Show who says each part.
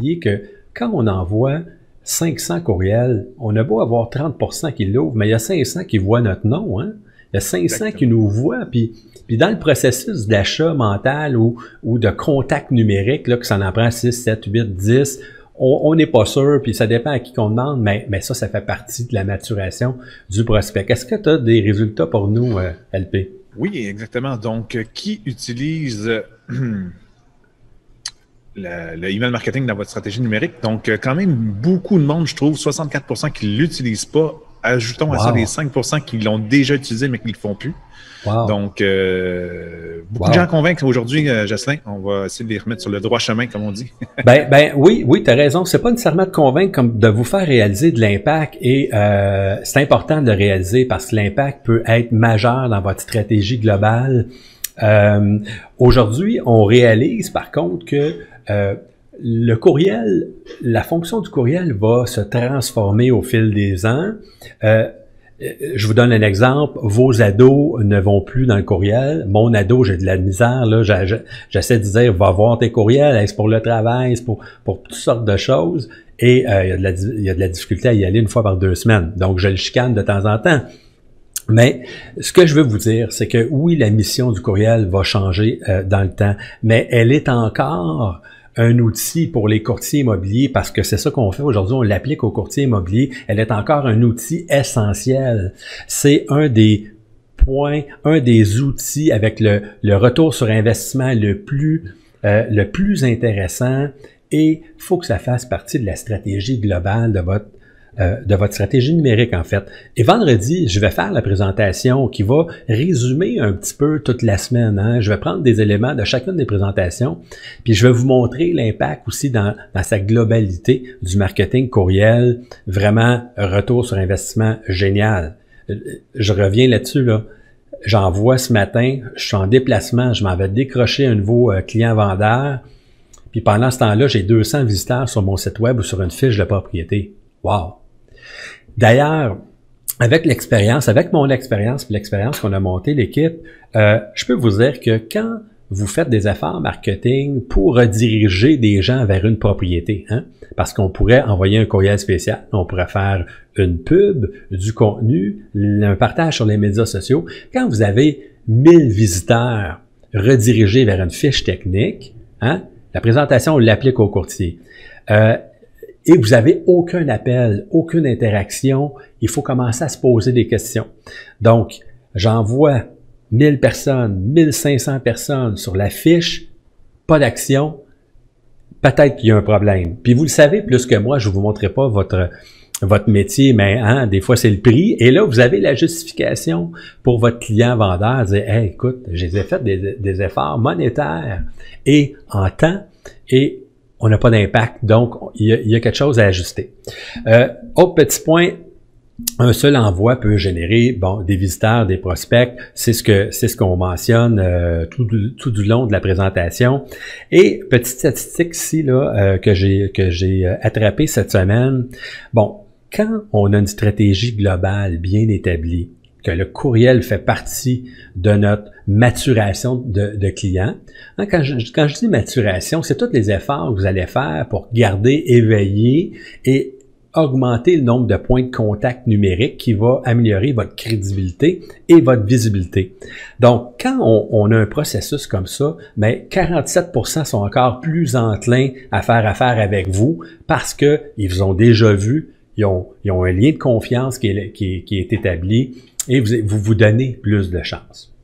Speaker 1: oublier que quand on envoie 500 courriels, on a beau avoir 30% qui l'ouvrent, mais il y a 500 qui voient notre nom, hein? Il y a 500
Speaker 2: Exactement.
Speaker 1: qui nous voient, puis dans le processus d'achat mental ou de contact numérique, là, que ça en prend 6, 7, 8, 10, on n'est pas sûr, puis ça dépend à qui qu'on demande, mais ça fait partie de la maturation du prospect. Est-ce que tu as des résultats pour nous, LP?
Speaker 2: Oui, exactement. Donc, qui utilise le email marketing dans votre stratégie numérique? Donc, quand même, beaucoup de monde, je trouve, 64% qui ne l'utilisent pas. Ajoutons à ça les 5% qui l'ont déjà utilisé, mais qui ne le font plus.
Speaker 1: Wow.
Speaker 2: Donc, beaucoup de gens convaincent aujourd'hui, Jocelyn. On va essayer de les remettre sur le droit chemin, comme on dit.
Speaker 1: Oui, tu as raison. C'est pas nécessairement de convaincre comme de vous faire réaliser de l'impact et c'est important de le réaliser parce que l'impact peut être majeur dans votre stratégie globale. Aujourd'hui, on réalise par contre que le courriel, la fonction du courriel va se transformer au fil des ans. Je vous donne un exemple. Vos ados ne vont plus dans le courriel. Mon ado, j'ai de la misère, là. J'essaie de dire, va voir tes courriels, c'est pour le travail, c'est pour toutes sortes de choses. Et il y a de la difficulté à y aller une fois par 2 semaines. Donc, je le chicane de temps en temps. Mais ce que je veux vous dire, c'est que oui, la mission du courriel va changer dans le temps, mais elle est encore un outil pour les courtiers immobiliers parce que c'est ça qu'on fait aujourd'hui, on l'applique aux courtiers immobiliers. Elle est encore un outil essentiel. C'est un des points, un des outils avec le retour sur investissement le plus intéressant et il faut que ça fasse partie de la stratégie globale de votre stratégie numérique, en fait. Et vendredi, je vais faire la présentation qui va résumer un petit peu toute la semaine. Hein. Je vais prendre des éléments de chacune des présentations, puis je vais vous montrer l'impact aussi dans sa globalité du marketing courriel. Vraiment, retour sur investissement génial. Je reviens là-dessus, là. J'en vois ce matin, je suis en déplacement, je m'en vais décrocher un nouveau client vendeur, puis pendant ce temps-là, j'ai 200 visiteurs sur mon site web ou sur une fiche de propriété. Wow! D'ailleurs, avec mon expérience puis l'expérience qu'on a montée, l'équipe, je peux vous dire que quand vous faites des efforts marketing pour rediriger des gens vers une propriété, hein, parce qu'on pourrait envoyer un courriel spécial, on pourrait faire une pub, du contenu, un partage sur les médias sociaux. Quand vous avez 1000 visiteurs redirigés vers une fiche technique, hein, la présentation, on l'applique au courtier. Et vous avez aucun appel, aucune interaction, il faut commencer à se poser des questions. Donc, j'envoie 1000 personnes, 1500 personnes sur la fiche, pas d'action, peut-être qu'il y a un problème. Puis vous le savez plus que moi, je ne vous montrerai pas votre métier, mais hein, des fois c'est le prix. Et là, vous avez la justification pour votre client vendeur, dire « Hey, écoute, j'ai fait des efforts monétaires et en temps et on n'a pas d'impact, donc il y a quelque chose à ajuster. » Autre petit point, un seul envoi peut générer des visiteurs, des prospects. C'est ce qu'on mentionne tout du long de la présentation. Et petite statistique ici là que j'ai attrapée cette semaine. Bon, quand on a une stratégie globale bien établie, que le courriel fait partie de notre maturation de clients. Hein, quand je dis maturation, c'est tous les efforts que vous allez faire pour garder éveillé et augmenter le nombre de points de contact numérique qui va améliorer votre crédibilité et votre visibilité. Donc, quand on a un processus comme ça, mais 47% sont encore plus enclins à faire affaire avec vous parce que ils vous ont déjà vu, ils ont un lien de confiance qui est établi et vous donnez plus de chance.